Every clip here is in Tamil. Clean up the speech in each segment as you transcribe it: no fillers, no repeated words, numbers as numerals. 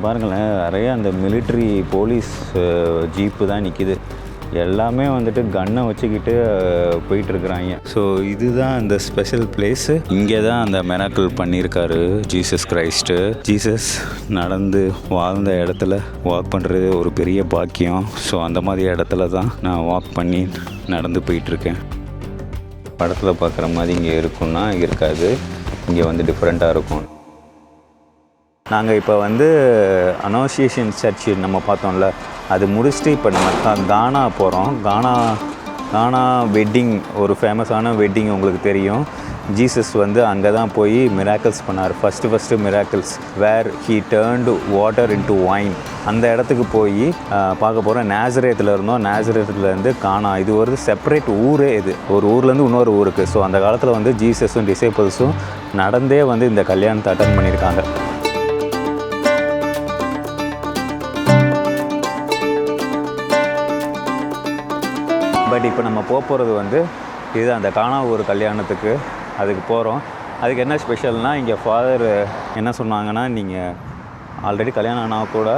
பாருங்களேன், நிறைய அந்த மிலிட்ரி போலீஸ் ஜீப்பு தான் நிற்கிது. எல்லாமே வந்துட்டு கன்னை வச்சுக்கிட்டு போயிட்டுருக்குறாங்க. ஸோ இதுதான் அந்த ஸ்பெஷல் பிளேஸு. இங்கே தான் அந்த மிராக்கிள் பண்ணியிருக்காரு ஜீசஸ் கிரைஸ்ட்டு. ஜீசஸ் நடந்து வாழ்ந்த இடத்துல வாக் பண்ணுறது ஒரு பெரிய பாக்கியம். ஸோ அந்த மாதிரி இடத்துல தான் நான் வாக் பண்ணி நடந்து போயிட்டுருக்கேன். படத்தில் பார்க்குற மாதிரி இங்கே இருக்குன்னா இருக்காது. இங்கே வந்து டிஃப்ரெண்ட்டாக இருக்கும். நாங்கள் இப்போ வந்து அனோசியேஷன் சர்ச் நம்ம பார்த்தோம்ல, அது முடிச்சுட்டு இப்போ நம்ம கானா போகிறோம். கானா வெட்டிங், ஒரு ஃபேமஸான வெட்டிங் உங்களுக்கு தெரியும். ஜீசஸ் வந்து அங்கே தான் போய் மிராக்கிள்ஸ் பண்ணார். First miracles where he turned water into wine. அந்த இடத்துக்கு போய் பார்க்க போகிறோம். நேசரேத்தில் இருந்தோம். நேசரேத்துலேருந்து கானா, இது ஒரு செப்பரேட் ஊரே. இது ஒரு ஊர்லேருந்து இன்னொரு ஊருக்கு. ஸோ அந்த காலத்தில் வந்து ஜீசஸும் டிசைபிள்ஸும் நடந்தே வந்து இந்த கல்யாணத்தை அட்டன் பண்ணியிருக்காங்க. பட் இப்போ நம்ம போகிறது வந்து இது அந்த கானா ஒரு கல்யாணத்துக்கு, அதுக்கு போகிறோம். அதுக்கு என்ன ஸ்பெஷல்னால், இங்கே ஃபாதர் என்ன சொன்னாங்கன்னா, நீங்கள் ஆல்ரெடி கல்யாணம் ஆனால் கூட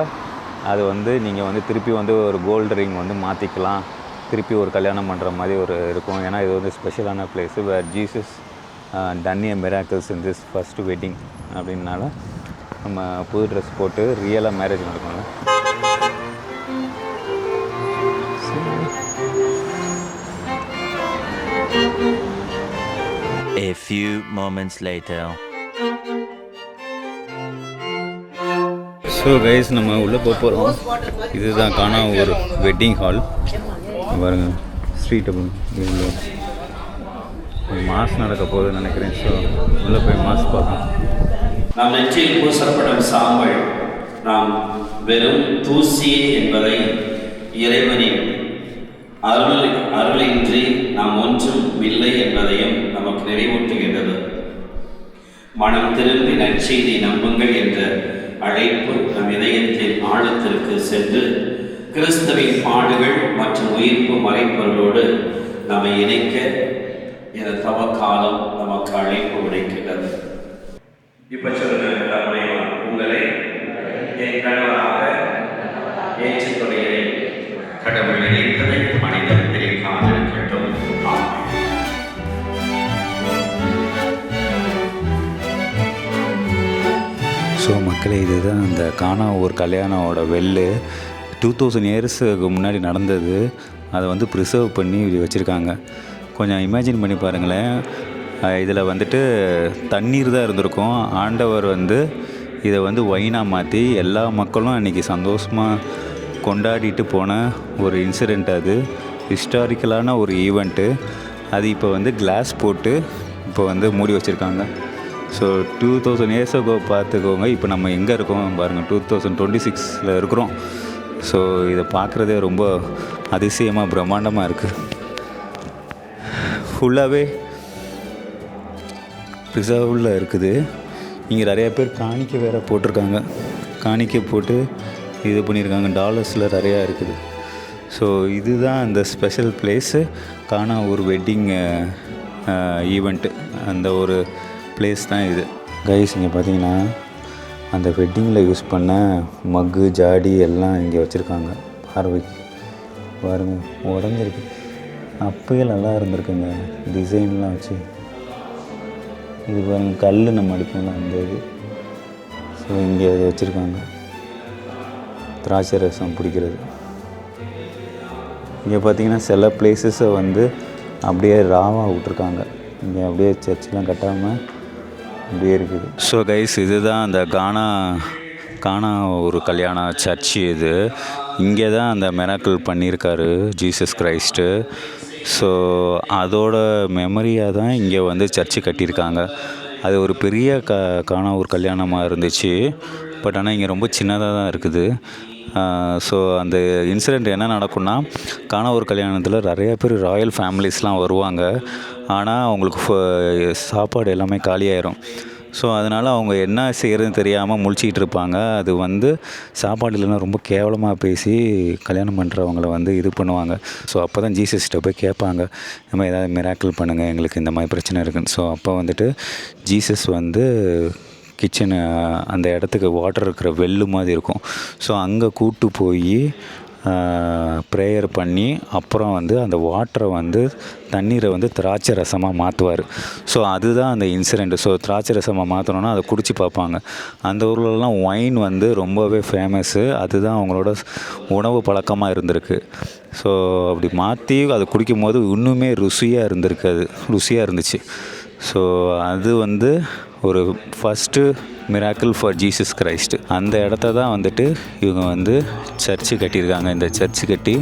அது வந்து நீங்கள் வந்து திருப்பி வந்து ஒரு கோல்டு ரிங் வந்து மாற்றிக்கலாம், திருப்பி ஒரு கல்யாணம் பண்ணுற மாதிரி ஒரு இருக்கும். ஏன்னா இது வந்து ஸ்பெஷலான place where Jesus done a miracles in this first wedding அப்படின்னால நம்ம புது ட்ரெஸ் போட்டு ரியலாக மேரேஜ் நடக்கும்ல. A few moments later. So guys, நம்ம உள்ளே போகிறோம். இதுதான் கானா ஒரு வெட்டிங் ஹால். பாருங்க, ஸ்ட்ரீட் இவ்வளோ மாஸ் நடக்க போகுதுன்னு நினைக்கிறேன். ஸோ உள்ளே போய் மாஸ் பார்க்கலாம். நாம் நெற்றியில் பூசப்படும் சாம்பல் நாம் வெறும் தூசியே என்பதை இறைவனின் அருளின்றி நாம் ஒன்றும் இல்லை என்பதையும் நமக்கு நினைவூட்டுகின்றது. மனம் திரும்பி நற்செய்தி நம்புங்கள் என்ற அழைப்பு நம் இதயத்தின் ஆழத்திற்கு சென்று கிறிஸ்துவின் பாடுகள் மற்றும் உயிர்ப்பு மறைப்பொருளோடு நம்மை இணைக்க என தவக்காலம் நமக்கு அழைப்பு விடுக்கின்றது. இப்ப சொல்லுங்க, உங்களை என் கணவராக ஏற்றுக்கொள்கிறேன். கடவுள் நினைத்ததை மனிதன் பிரிக்காதிருக்கட்டும். ஸோ மக்களே, இதுதான் அந்த கானா ஒரு கல்யாணோட வெள்ளு. 2000 இயர்ஸுக்கு முன்னாடி நடந்தது. அதை வந்து ப்ரிசர்வ் பண்ணி வச்சுருக்காங்க. கொஞ்சம் இமேஜின் பண்ணி பாருங்களேன். இதில் வந்துட்டு தண்ணீர் தான் இருந்திருக்கும். ஆண்டவர் வந்து இதை வந்து ஒயினாக மாற்றி எல்லா மக்களும் அன்றைக்கி சந்தோஷமாக கொண்டாடிட்டு போன ஒரு இன்சிடெண்ட். அது ஹிஸ்டாரிக்கலான ஒரு ஈவெண்ட்டு. அது இப்போ வந்து கிளாஸ் போட்டு இப்போ வந்து மூடி வச்சுருக்காங்க. ஸோ 2000 இயர்ஸ் அகோ பார்த்துக்கோங்க. இப்போ நம்ம எங்கே இருக்கோம் பாருங்கள், 2026 இருக்கிறோம். ஸோ இதை பார்க்குறதே ரொம்ப அதிசயமாக பிரம்மாண்டமாக இருக்குது. ஃபுல்லாகவே ரிசர்வில் இருக்குது. இங்கே நிறைய பேர் காணிக்கை வேறு போட்டிருக்காங்க. காணிக்கை போட்டு இது பண்ணியிருக்காங்க. டாலர்ஸில் நிறையா இருக்குது. ஸோ இதுதான் அந்த ஸ்பெஷல் பிளேஸு, கானா ஒரு வெட்டிங் ஈவெண்ட்டு. அந்த ஒரு பிளேஸ் தான் இது. கைஸ், இங்கே பார்த்தீங்கன்னா அந்த வெட்டிங்கில் யூஸ் பண்ண மக்கு, ஜாடி எல்லாம் இங்கே வச்சுருக்காங்க. பார்வைக்கு பாருங்க, உடஞ்சிருக்கு. அப்பயே நல்லா இருந்திருக்குங்க டிசைன்லாம் வச்சு. இது பாருங்க, கல் நம்ம அடிப்போம்ல அந்த இது. ஸோ இங்கே அதை வச்சுருக்காங்க. திராட்சை ரசம் பிடிக்கிறது. இங்கே பார்த்தீங்கன்னா சில பிளேஸஸை வந்து அப்படியே ராவாக விட்ருக்காங்க. இங்கே அப்படியே சர்ச்செலாம் கட்டாமல் அப்படியே இருக்குது. ஸோ கைஸ், இதுதான் அந்த கானா ஒரு கல்யாண சர்ச்சு. இது இங்கே தான் அந்த மிராக்கிள் பண்ணியிருக்காரு ஜீசஸ் கிரைஸ்ட்டு. ஸோ அதோட மெமரியாக தான் இங்கே வந்து சர்ச்சு கட்டியிருக்காங்க. அது ஒரு பெரிய கானா ஒரு கல்யாணமாக இருந்துச்சு. பட் ஆனால் இங்கே ரொம்ப சின்னதாக தான் இருக்குது. ஸோ அந்த இன்சிடெண்ட் என்ன நடக்கும்னா, கானா ஒரு கல்யாணத்தில் நிறைய பேர் ராயல் ஃபேமிலிஸ்லாம் வருவாங்க. ஆனால் அவங்களுக்கு சாப்பாடு எல்லாமே காலியாயிரும். ஸோ அதனால் அவங்க என்ன செய்கிறதுன்னு தெரியாமல் முழிச்சிக்கிட்டு இருப்பாங்க. அது வந்து சாப்பாடு இல்லைன்னா ரொம்ப கேவலமாக பேசி கல்யாணம் பண்ணுறவங்கள வந்து இது பண்ணுவாங்க. ஸோ அப்போ தான் ஜீசஸ்கிட்ட போய் கேட்பாங்க, இந்த மாதிரி ஏதாவது மிராக்கிள் பண்ணுங்கள், எங்களுக்கு இந்த மாதிரி பிரச்சனை இருக்குதுன்னு. ஸோ அப்போ வந்துட்டு ஜீசஸ் வந்து கிச்சனு அந்த இடத்துக்கு வாட்டர் இருக்கிற வெல்லு மாதிரி இருக்கும். ஸோ அங்கே கூட்டு போய் ப்ரேயர் பண்ணி அப்புறம் வந்து அந்த வாட்டரை வந்து தண்ணீரை வந்து திராட்சை ரசமாக மாற்றுவார். ஸோ அதுதான் அந்த இன்சிடெண்ட்டு. ஸோ திராட்சை ரசமாக மாற்றணுன்னா அதை குடித்து பார்ப்பாங்க. அந்த ஊர்லலாம் ஒயின் வந்து ரொம்பவே ஃபேமஸ்ஸு. அதுதான் அவங்களோட உணவு பழக்கமாக இருந்திருக்கு. ஸோ அப்படி மாற்றி அதை குடிக்கும் போது இன்னுமே ருசியாக இருந்துச்சு. ஸோ அது வந்து ஒரு first miracle for Jesus Christ. அந்த இடத்த தான் வந்துட்டு இவங்க வந்து சர்ச்சு கட்டியிருக்காங்க. இந்த சர்ச்சு கட்டி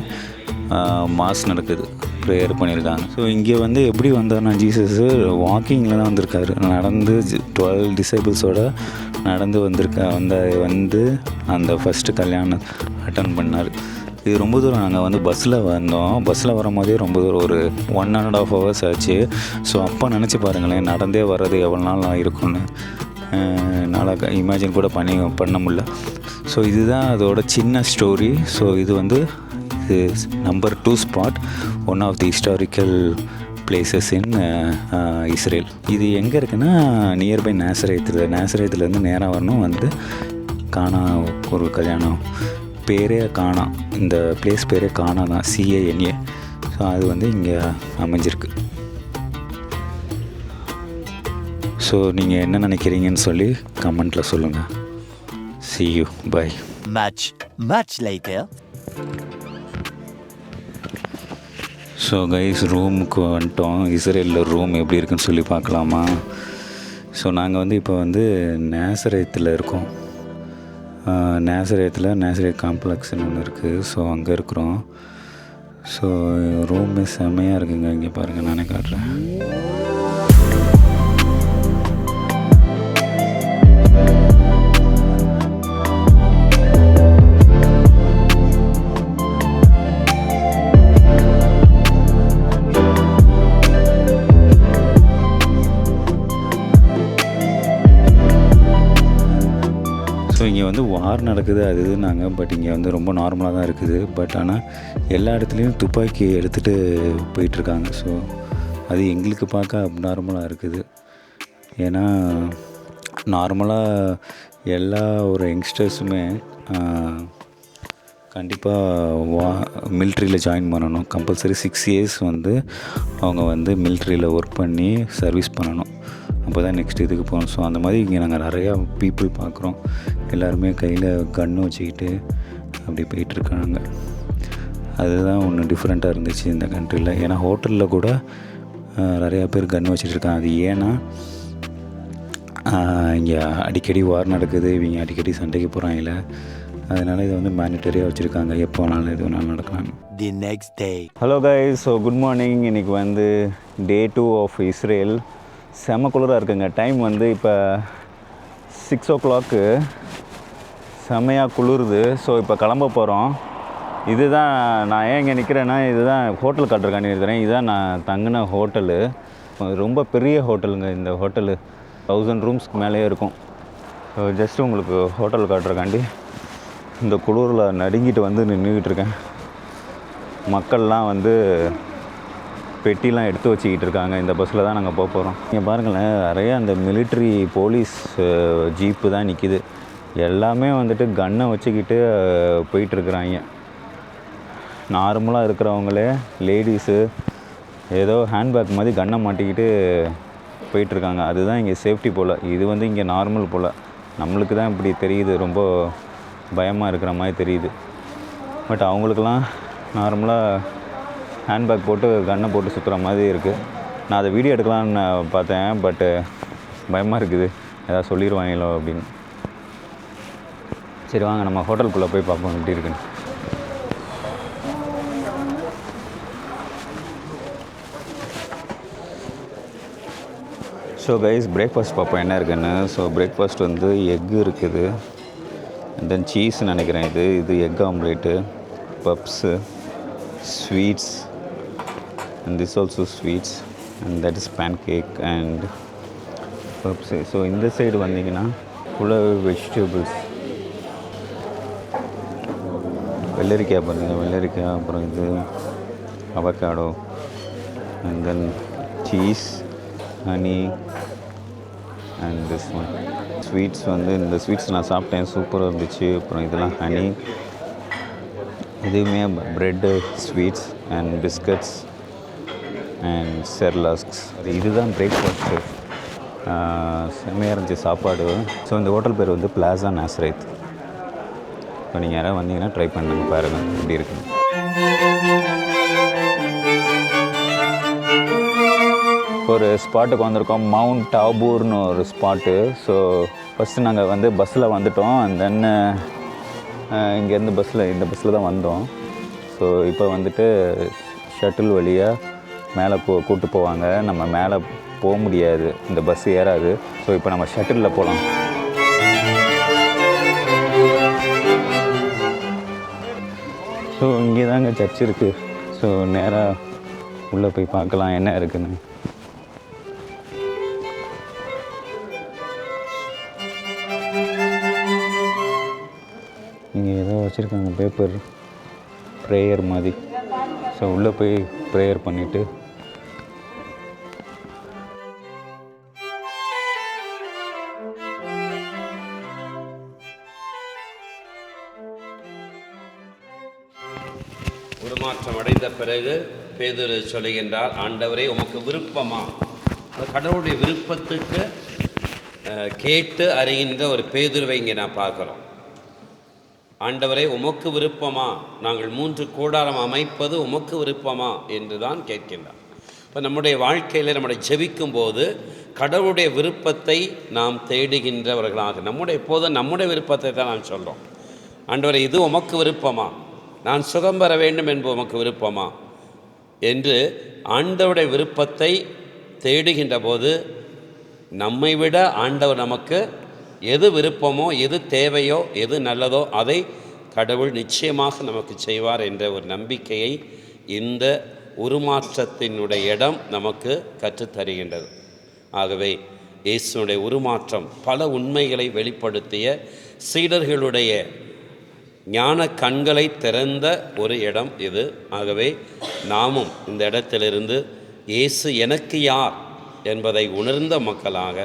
மாஸ் நடக்குது, ப்ரேயர் பண்ணியிருக்காங்க. ஸோ இங்கே வந்து எப்படி வந்தார்னா ஜீசஸ்ஸு வாக்கிங்கில் தான் வந்திருக்காரு. நடந்து 12 டிசைபிள்ஸோடு நடந்து வந்து அந்த ஃபஸ்ட்டு கல்யாணம் அட்டன் பண்ணார். இது ரொம்ப தூரம். நாங்கள் வந்து பஸ்ஸில் வரும்போதே ரொம்ப தூரம், ஒரு 1.5 hours ஆச்சு. ஸோ அப்போ நினச்சி பாருங்களேன், நடந்தே வர்றது எவ்வளோ நாள் இருக்குன்னு என்னால் இமேஜின் கூட பண்ண முடியல. ஸோ இதுதான் அதோட சின்ன ஸ்டோரி. ஸோ இது வந்து number 2 spot, one of the historical places in Israel. இது எங்கே இருக்குன்னா நியர்பை நேசரேத்துலேருந்து நேராக வரணும். வந்து கானா ஒரு கல்யாணம், பேரே கானா, இந்த பிளேஸ் பேரே கானா தான், CANA. ஸோ அது வந்து இங்கே அமைஞ்சிருக்கு. ஸோ நீங்கள் என்ன நினைக்கிறீங்கன்னு சொல்லி கமெண்ட்டில் சொல்லுங்கள். See you, bye. Much later. So guys, ரூமுக்கு வந்துட்டோம். இஸ்ரேலில் ரூம் எப்படி இருக்குன்னு சொல்லி பார்க்கலாமா? ஸோ நாங்கள் வந்து இப்போ வந்து நேசரேத்தில் இருக்கோம். நேசரேத் காம்ப்ளெக்ஸ்னு ஒன்று இருக்குது. ஸோ அங்கே இருக்கிறோம். ஸோ ரூமே செம்மையாக இருக்குங்க. இங்கே பாருங்கள், நானே காட்டுறேன். ஸோ இங்கே வந்து வார் நடக்குது, அது நாங்கள் பட் இங்கே வந்து ரொம்ப நார்மலாக தான் இருக்குது. பட் ஆனால் எல்லா இடத்துலையும் துப்பாக்கி எடுத்துகிட்டு போயிட்டுருக்காங்க. ஸோ அது எங்களுக்கு பார்க்க அப்நார்மலாக இருக்குது. ஏன்னா நார்மலாக எல்லா ஒரு யங்ஸ்டர்ஸுமே கண்டிப்பாக மிலிட்ரியில் ஜாயின் பண்ணணும். கம்பல்சரி 6 years வந்து அவங்க வந்து மிலிட்ரியில் ஒர்க் பண்ணி சர்வீஸ் பண்ணணும். அப்போ தான் நெக்ஸ்ட் இதுக்கு போகணும். ஸோ அந்த மாதிரி இங்கே நாங்கள் நிறையா பீப்புள் பார்க்குறோம். எல்லாருமே கையில் கன்று வச்சுக்கிட்டு அப்படி போயிட்டுருக்காங்க. அதுதான் ஒன்று டிஃப்ரெண்ட்டாக இருந்துச்சு இந்த கண்ட்ரியில். ஏன்னா ஹோட்டலில் கூட நிறையா பேர் கன்று வச்சுட்ருக்காங்க. அது ஏன்னா இங்கே அடிக்கடி வார் நடக்குது, இவங்க அடிக்கடி சண்டைக்கு போகிறாங்கல்ல, அதனால் இதை வந்து மேனிட்டரியாக வச்சுருக்காங்க. எப்போ வேணாலும் எது வேணாலும் நடக்கலாம். The next day. Hello guys, so good morning. இன்றைக்கி வந்து Day 2 ஆஃப் இஸ்ரேல். செம குளிராக இருக்குங்க. டைம் வந்து இப்போ 6 o'clock, செம்மையாக குளிருது. ஸோ இப்போ கிளம்ப போகிறோம். இதுதான் நான் ஏன் இங்கே நிற்கிறேன்னா, இதுதான் ஹோட்டல் காட்டுறக்காண்டி இருக்கிறேன். இதுதான் நான் தங்கின ஹோட்டலு. ரொம்ப பெரிய ஹோட்டலுங்க இந்த ஹோட்டலு. 1000 ரூம்ஸ்க்கு மேலேயே இருக்கும். ஸோ ஜஸ்ட்டு உங்களுக்கு ஹோட்டல் காட்டுறக்காண்டி இந்த குளிரில் நடுங்கிட்டு வந்து நின்றுக்கிட்டு இருக்கேன். மக்கள்லாம் வந்து பெட்டிலாம் எடுத்து வச்சுக்கிட்டு இருக்காங்க. இந்த பஸ்ஸில் தான் நாங்கள் போகிறோம். இங்கே பாருங்களேன், நிறையா அந்த மிலிட்ரி போலீஸ் ஜீப்பு தான் நிற்கிது. எல்லாமே வந்துட்டு கன்னை வச்சுக்கிட்டு போயிட்டுருக்குறாங்க. நார்மலாக இருக்கிறவங்களே லேடிஸு ஏதோ ஹேண்ட்பேக் மாதிரி கன்னை மாட்டிக்கிட்டு போயிட்டுருக்காங்க. அதுதான் இங்கே சேஃப்டி போல். இது வந்து இங்கே நார்மல் போல். நம்மளுக்கு தான் இப்படி தெரியுது, ரொம்ப பயமாக இருக்கிற மாதிரி தெரியுது. பட் அவங்களுக்கெல்லாம் நார்மலாக ஹேண்ட்பேக் போட்டு கன்னை போட்டு சுற்றுற மாதிரி இருக்குது. நான் அதை வீடியோ எடுக்கலான்னு பார்த்தேன், பட்டு பயமாக இருக்குது, ஏதாவது சொல்லிடுவாங்களோ அப்படின்னு. சரி வாங்க நம்ம ஹோட்டலுக்குள்ளே போய் பார்ப்போம் எப்படி இருக்குன்னு. ஸோ கைஸ், பிரேக்ஃபாஸ்ட் பார்ப்போம் என்ன இருக்குன்னு. ஸோ பிரேக்ஃபாஸ்ட் வந்து எக்கு இருக்குது, அண்ட் தென் சீஸ் நினைக்கிறேன். இது egg omelette, puffs, sweets, and this also sweets, and that is pancake and puffs. So இந்த சைடு வந்தீங்கன்னா ஃபுல் வெஜிடபிள்ஸ், வெள்ளரிக்காய் பாருங்கள், வெள்ளரிக்காய், அப்புறம் இது avocado, and then cheese, honey, and this one sweets வந்து இந்த ஸ்வீட்ஸ் நான் சாப்பிட்டேன், சூப்பராக இருந்துச்சு. அப்புறம் இதெல்லாம் ஹனி, இதுவுமே bread, sweets and biscuits and Cerelacs. இதுதான் பிரேக்ஃபாஸ்ட்டு. செம்மையாக இருந்துச்சு சாப்பாடு. ஸோ இந்த ஹோட்டல் பேர் வந்து பிளாசா நாசரேத். இப்போ நீங்கள் யாராவது வந்தீங்கன்னா ட்ரை பண்ணுங்க, பாருங்கள் எப்படி இருக்குன்னு. ஒரு ஸ்பாட்டுக்கு வந்திருக்கோம், மவுண்ட் டாபூர்னு ஒரு ஸ்பாட்டு. ஸோ ஃபஸ்ட்டு நாங்கள் வந்து பஸ்ஸில் வந்துட்டோம். அண்ட் தென் இங்கேருந்து இந்த பஸ்ஸில் தான் வந்தோம். ஸோ இப்போ வந்துட்டு ஷட்டில் வழியாக மேலே கூப்பிட்டு போவாங்க. நம்ம மேலே போக முடியாது, இந்த பஸ் ஏறாது. ஸோ இப்போ நம்ம ஷட்டிலில் போகலாம். ஸோ இங்கே தாங்க சர்ச் இருக்குது. ஸோ நேராக உள்ளே போய் பார்க்கலாம் என்ன இருக்குன்னு. இங்கே ஏதோ வச்சுருக்காங்க பேப்பர், ப்ரேயர் மாதிரி. ஸோ உள்ளே போய் ப்ரேயர் பண்ணிவிட்டு உருமாற்றம் அடைந்த பிறகு பேதுரு சொல்லுகின்றார், ஆண்டவரே உமக்கு விருப்பமா? கடவுளுடைய விருப்பத்துக்கு கேட்டு அறிகின்ற ஒரு பேதுருவை இங்கே நான் பார்க்குறோம். ஆண்டவரே உமக்கு விருப்பமா? நாங்கள் 3 கூடாரம் அமைப்பது உமக்கு விருப்பமா என்று தான் கேட்கின்றார். இப்போ நம்முடைய வாழ்க்கையில் நம்முடைய ஜெபிக்கும் போது கடவுளுடைய விருப்பத்தை நாம் தேடுகின்றவர்களாக, நம்முடைய விருப்பத்தை தான் நாம் சொல்கிறோம். ஆண்டவரே இது உமக்கு விருப்பமா? நான் சுகம் பெற வேண்டும் என்பது உமக்கு விருப்பமா என்று ஆண்டவருடைய விருப்பத்தை தேடுகின்ற போது நம்மை விட ஆண்டவர் நமக்கு எது விருப்பமோ, எது தேவையோ, எது நல்லதோ அதை கடவுள் நிச்சயமாக நமக்கு செய்வார் என்ற ஒரு நம்பிக்கையை இந்த உருமாற்றத்தினுடைய இடம் நமக்கு கற்றுத்தருகின்றது. ஆகவே இயேசுனுடைய உருமாற்றம் பல உண்மைகளை வெளிப்படுத்திய, சீடர்களுடைய ஞான கண்களை திறந்த ஒரு இடம் இது. ஆகவே நாமும் இந்த இடத்திலிருந்து இயேசு எனக்கு யார் என்பதை உணர்ந்த மக்களாக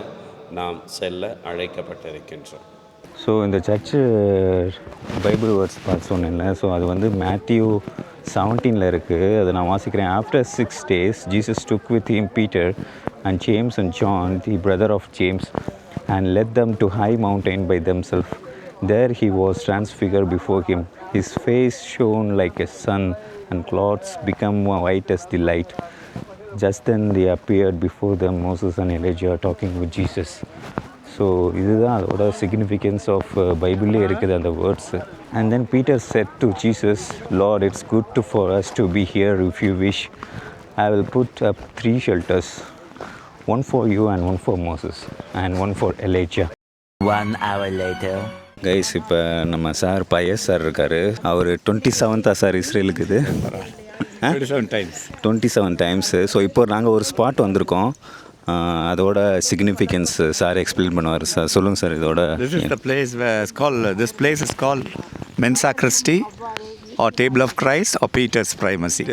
நாம் செல்ல அழைக்கப்பட்டிருக்கின்றோம். ஸோ இந்த சர்ச்சு பைபிள் வேர்ட்ஸ் பார்த்து சொன்னேன்ல, ஸோ அது வந்து மேத்யூ 17 இருக்குது. அதை நான் வாசிக்கிறேன். After 6 days Jesus took with him Peter and James and John, the brother of James, and led them to high mountain by themselves. There he was transfigured before him. His face shone like a sun, and clothes became white as the light. Just then they appeared before them Moses and Elijah talking with Jesus. So இதுதான் அதோட சிக்னிஃபிகன்ஸ் ஆஃப் பைபிள்லே இருக்குது அந்த words. And then Peter said to Jesus, Lord it's good for us to be here. If you wish I will put up 3 shelters, one for you and one for Moses and one for Elijah. 1 hour later. Guys, இப்போ நம்ம சார் பயஸ் சார் இருக்கார். அவர் 27th சார் இஸ்ரேலுக்கு இது 27 times. ஸோ இப்போ நாங்கள் ஒரு ஸ்பாட் வந்திருக்கோம், அதோட சிக்னிஃபிகன்ஸ் சார் எக்ஸ்பிளைன் பண்ணுவார். சார் சொல்லுங்கள் சார் இதோட. This place is called Mensa Christi or Table of Christ or Peter's Primacy.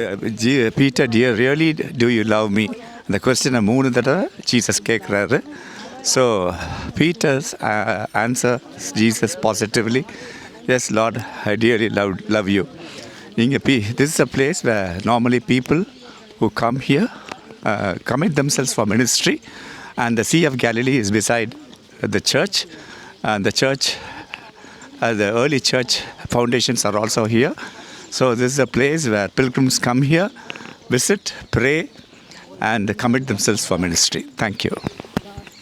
Peter, dear, really do you love me? The question 3 தடவை Jesus கேட்குறாரு. So Peter's answer Jesus positively, yes Lord, I dearly love you. This is a place where normally people who come here commit themselves for ministry, and the Sea of Galilee is beside the church, and the church, the early church foundations are also here. So this is a place where pilgrims come here, visit, pray and commit themselves for ministry. Thank you.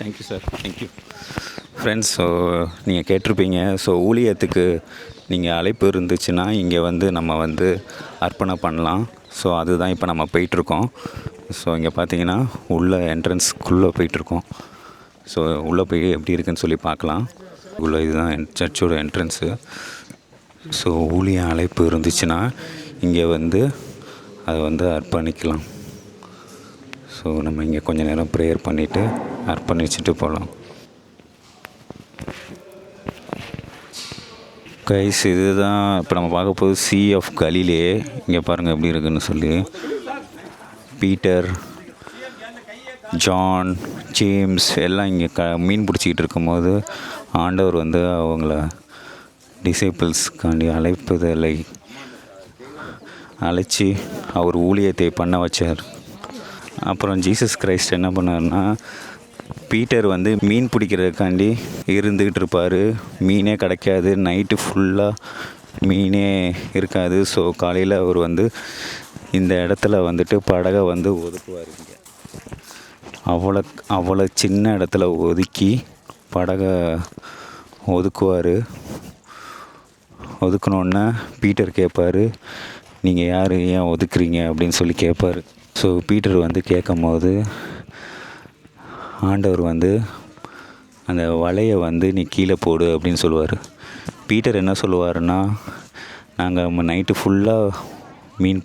Thank you sir, thank you friends. So நீங்கள் கேட்டிருப்பீங்க, ஸோ ஊழியத்துக்கு நீங்கள் அழைப்பு இருந்துச்சுன்னா இங்கே வந்து நம்ம வந்து அர்ப்பணம் பண்ணலாம். ஸோ அதுதான் இப்போ நம்ம போயிட்டுருக்கோம். ஸோ இங்கே பார்த்தீங்கன்னா உள்ள என்ட்ரன்ஸ்க்குள்ளே போயிட்டுருக்கோம். ஸோ உள்ளே போய் எப்படி இருக்குன்னு சொல்லி பார்க்கலாம். உள்ளே இதுதான் சர்ச்சோட என்ட்ரன்ஸு. ஸோ ஊழிய அழைப்பு இருந்துச்சுன்னா இங்கே வந்து அதை வந்து அர்ப்பணிக்கலாம். ஸோ நம்ம இங்கே கொஞ்சம் நேரம் ப்ரேயர் பண்ணிவிட்டு அர்ப்பணிச்சுட்டு போகலாம். கைஸ், இதுதான் இப்போ நம்ம பார்க்க போது Sea of Galilee. இங்கே பாருங்கள் எப்படி இருக்குன்னு சொல்லி. பீட்டர் ஜான், ஜேம்ஸ் எல்லாம் இங்கே மீன் பிடிச்சிக்கிட்டு இருக்கும்போது ஆண்டவர் வந்து அவங்கள டிசைபிள்ஸ்காண்டி அழைச்சி அவர் ஊழியத்தை பண்ண வச்சார். அப்புறம் ஜீசஸ் கிரைஸ்ட் என்ன பண்ணார்னா, பீட்டர் வந்து மீன் பிடிக்கிறதுக்காண்டி இருந்துக்கிட்டு இருப்பார். மீனே கிடைக்காது, நைட்டு ஃபுல்லாக மீனே இருக்காது. ஸோ காலையில் அவர் வந்து இந்த இடத்துல வந்துட்டு படகை வந்து ஒதுக்குவார். இங்கே அவ்வளோ சின்ன இடத்துல ஒதுக்கி படகை ஒதுக்குவார். ஒதுக்குனோடனே பீட்டர் கேட்பார், நீங்கள் யார், ஏன் ஒதுக்குறீங்க அப்படின்னு சொல்லி கேட்பார். ஸோ பீட்டர் வந்து கேட்கும் போது ஆண்டவர் வந்து அந்த வலையை வந்து நீ கீழே போடு அப்படின்னு சொல்லுவார். பீட்டர் என்ன சொல்லுவாருன்னா, நாங்கள் நைட்டு ஃபுல்லாக மீன்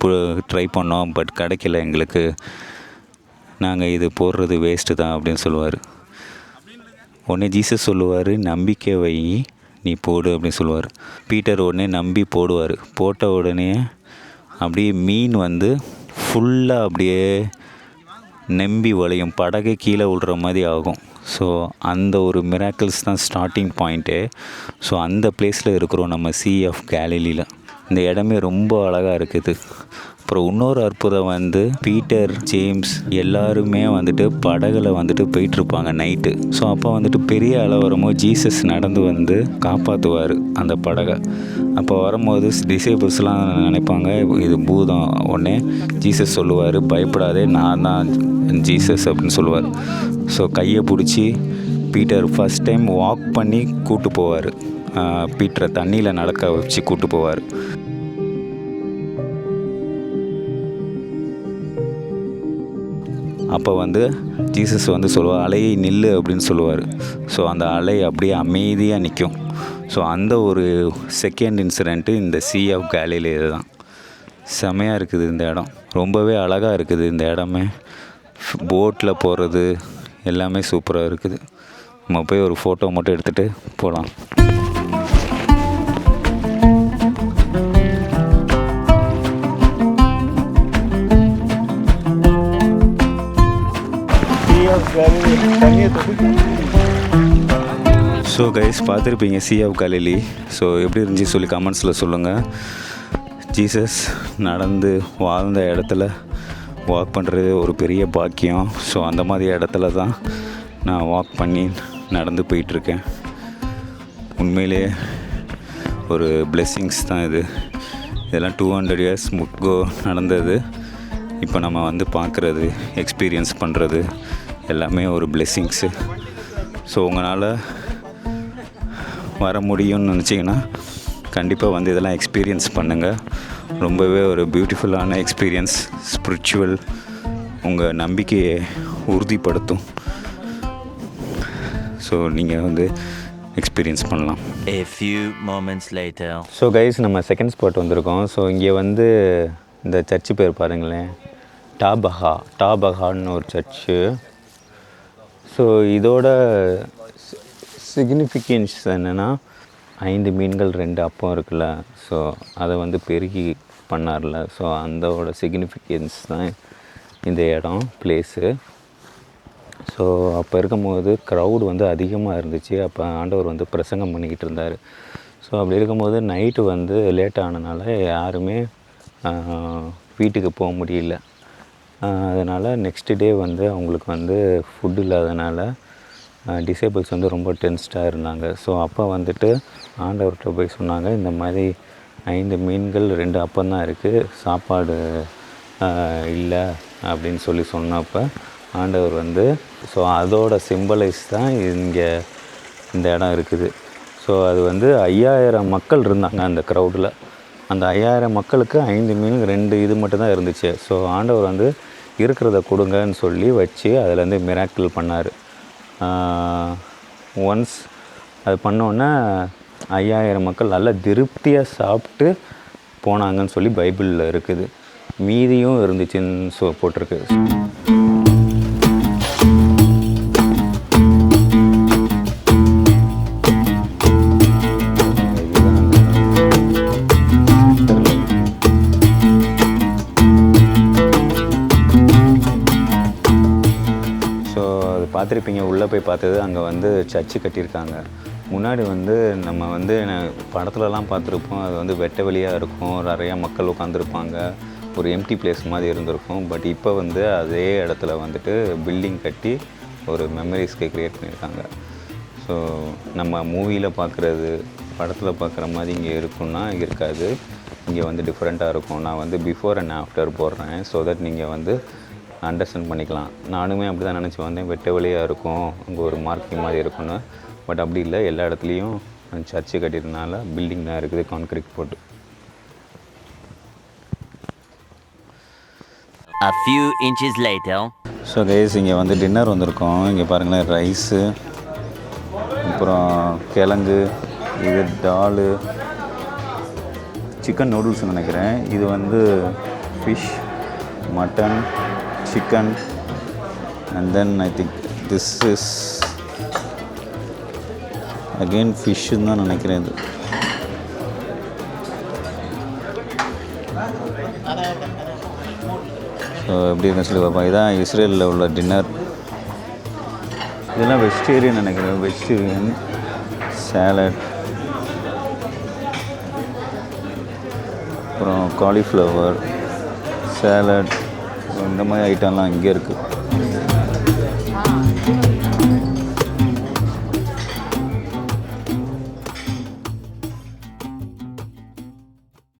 ட்ரை பண்ணோம், பட் கிடைக்கல எங்களுக்கு, நாங்கள் இது போடுறது வேஸ்ட்டு தான் அப்படின்னு சொல்லுவார். உடனே ஜீசஸ் சொல்லுவார், நம்பிக்கை வை, நீ போடு அப்படின்னு சொல்லுவார். பீட்டர் உடனே நம்பி போடுவார். போட்ட உடனே அப்படியே மீன் வந்து ஃபுல்லாக அப்படியே நம்பி வளையும், படகை கீழே விழுற மாதிரி ஆகும். ஸோ அந்த ஒரு மிராக்கிள்ஸ் தான் ஸ்டார்டிங் பாயிண்ட்டு. ஸோ அந்த பிளேஸில் இருக்கிறோம் நம்ம சீ ஆஃப் கேலிலியில். இந்த இடமே ரொம்ப அழகாக இருக்குது. அப்புறம் இன்னொரு அற்புதம் வந்து பீட்டர், ஜேம்ஸ் எல்லாருமே வந்துட்டு படகுல வந்துட்டு போயிட்டுருப்பாங்க நைட்டு. ஸோ அப்போ வந்துட்டு பெரிய அலை வரும்போது ஜீசஸ் நடந்து வந்து காப்பாற்றுவார் அந்த படகை. அப்போ வரும்போது டிசைபிள்ஸ்லாம் நினைப்பாங்க இது பூதம். உடனே ஜீசஸ் சொல்லுவார், பயப்படாதே, நான் தான் ஜீசஸ் அப்படின்னு சொல்லுவார். ஸோ கையை பிடிச்சி பீட்டர் ஃபஸ்ட் டைம் வாக் பண்ணி கூட்டு போவார். பீட்டரை தண்ணியில் நடக்க வச்சு கூட்டு போவார். அப்போ வந்து ஜீசஸ் வந்து சொல்லுவார், அலையை நில்லு அப்படின்னு சொல்லுவார். ஸோ அந்த அலை அப்படியே அமைதியாக நிற்கும். ஸோ அந்த ஒரு செகண்ட் இன்சிடெண்ட்டு இந்த சீ ஆஃப் கேலிலே தான். செமையாக இருக்குது இந்த இடம், ரொம்பவே அழகாக இருக்குது இந்த இடமே. போட்டில் போகிறது எல்லாமே சூப்பராக இருக்குது. நம்ம போய் ஒரு ஃபோட்டோ மட்டும் எடுத்துகிட்டு போகலாம். ஸோ கைஸ், பார்த்துருப்பீங்க சீ ஆஃப் கேலிலி. ஸோ எப்படி இருந்துச்சு சொல்லி கமெண்ட்ஸில் சொல்லுங்கள். ஜீசஸ் நடந்து வாழ்ந்த இடத்துல வாக் பண்ணுறது ஒரு பெரிய பாக்கியம். ஸோ அந்த மாதிரி இடத்துல தான் நான் வாக் பண்ணி நடந்து போயிட்டுருக்கேன். உண்மையிலே ஒரு பிளெஸ்ஸிங்ஸ் தான் இது. இதெல்லாம் 200 years முட்கோ நடந்தது. இப்போ நம்ம வந்து பார்க்குறது, எக்ஸ்பீரியன்ஸ் பண்ணுறது எல்லாமே ஒரு பிளெஸ்ஸிங்ஸு. ஸோ உங்களால் வர முடியும்னு நினச்சிங்கன்னா கண்டிப்பாக வந்து இதெல்லாம் எக்ஸ்பீரியன்ஸ் பண்ணுங்கள். ரொம்பவே ஒரு பியூட்டிஃபுல்லான எக்ஸ்பீரியன்ஸ், ஸ்பிரிச்சுவல், உங்கள் நம்பிக்கையை உறுதிப்படுத்தும். ஸோ நீங்கள் வந்து எக்ஸ்பீரியன்ஸ் பண்ணலாம். A few moments later. So guys, நம்ம செகண்ட் ஸ்பாட் வந்திருக்கோம். ஸோ இங்கே வந்து இந்த சர்ச்சு பேர் பாருங்களேன், டாபஹான்னு ஒரு சர்ச்சு. ஸோ இதோட சிக்னிஃபிகன்ஸ் என்னென்னா, 5 மீன்கள் 2 அப்பம் இருக்குல்ல, ஸோ அதை வந்து பெருகி பண்ணார்ல. ஸோ அந்தோட சிக்னிஃபிகன்ஸ் தான் இந்த இடம், பிளேஸு. ஸோ அப்போ இருக்கும்போது க்ரௌடு வந்து அதிகமாக இருந்துச்சு. அப்போ ஆண்டவர் வந்து பிரசங்கம் பண்ணிக்கிட்டு இருந்தார். ஸோ அப்படி இருக்கும்போது நைட்டு வந்து லேட் ஆனதுனால யாருமே வீட்டுக்கு போக முடியல. அதனால் நெக்ஸ்ட் டே வந்து அவங்களுக்கு வந்து ஃபுட் இல்லாதனால டிசேபிள்ஸ் வந்து ரொம்ப டென்ஸ்டாக இருந்தாங்க. ஸோ அப்போ வந்துட்டு ஆண்டவர்கிட்ட போய் சொன்னாங்க, இந்த மாதிரி 5 மீன்கள் 2 அப்பம் தான் இருக்குது, சாப்பாடு இல்லை அப்படின்னு சொல்லி சொன்னப்போ ஆண்டவர் வந்து, ஸோ அதோட சிம்பலைஸ் தான் இங்கே இந்த இடம் இருக்குது. ஸோ அது வந்து 5000 மக்கள் இருந்தாங்க அந்த க்ரௌடில். அந்த 5000 மக்களுக்கு 5 மீன் 2 இது மட்டும் தான் இருந்துச்சு. ஸோ ஆண்டவர் வந்து இருக்கிறத கொடுங்கன்னு சொல்லி வச்சு அதுலேருந்து மிராக்கிள் பண்ணார். ஒன்ஸ் அது பண்ணோன்னே 5000 மக்கள் நல்லா திருப்தியாக சாப்பிட்டு போனாங்கன்னு சொல்லி பைபிளில் இருக்குது. மீதியும் இருந்துச்சுன்னு போட்டிருக்கு. பார்த்துருப்பீங்க, உள்ளே போய் பார்த்தது அங்கே வந்து சர்ச்சு கட்டியிருக்காங்க. முன்னாடி வந்து நம்ம வந்து படத்துலலாம் பார்த்துருப்போம், அது வந்து வெட்ட வெளியாக இருக்கும், நிறையா மக்கள் உட்காந்துருப்பாங்க, ஒரு எம்டி பிளேஸ் மாதிரி இருந்திருக்கும். பட் இப்போ வந்து அதே இடத்துல வந்துட்டு பில்டிங் கட்டி ஒரு மெமரிஸ்க்கு க்ரியேட் பண்ணியிருக்காங்க. ஸோ நம்ம மூவியில் பார்க்குறது, படத்தில் பார்க்குற மாதிரி இங்கே இருக்குன்னா இருக்காது, இங்கே வந்து டிஃப்ரெண்ட்டாக இருக்கும். நான் வந்து பிஃபோர் அண்ட் ஆஃப்டர் போடுறேன், ஸோ தட் நீங்கள் வந்து அண்டர்ஸ்டாண்ட் பண்ணிக்கலாம். நானுமே அப்படி தான் நினச்சி வந்தேன், வெட்ட வெளியாக இருக்கும், அங்கே ஒரு மார்க்கிங் மாதிரி இருக்குன்னு. பட் அப்படி இல்லை, எல்லா இடத்துலையும் சர்ச்சு கட்டியிருந்தனால பில்டிங் தான் இருக்குது, கான்க்ரீட் போட்டு. A few inches later. So guys, இங்கே வந்து டின்னர் வந்திருக்கோம். இங்கே பாருங்களேன், ரைஸு, அப்புறம் கிழங்கு, இது டாலு, சிக்கன் நூடுல்ஸ்னு நினைக்கிறேன். இது வந்து fish, mutton, chicken, and then I think this is again ஃபிஷ்ஷுன்னு தான் நினைக்கிறேன். இது ஸோ எப்படி இருக்குன்னு சொல்லி பார்ப்போம். இதுதான் இஸ்ரேலில் உள்ள டின்னர். இதெல்லாம் வெஜிடேரியன் நினைக்கிறேன். வெஜிடேரியன் சேலட், அப்புறம் காலிஃப்ளவர் சேலட், இந்த மாதிரி ஐட்டம்லாம் இங்கே இருக்குது.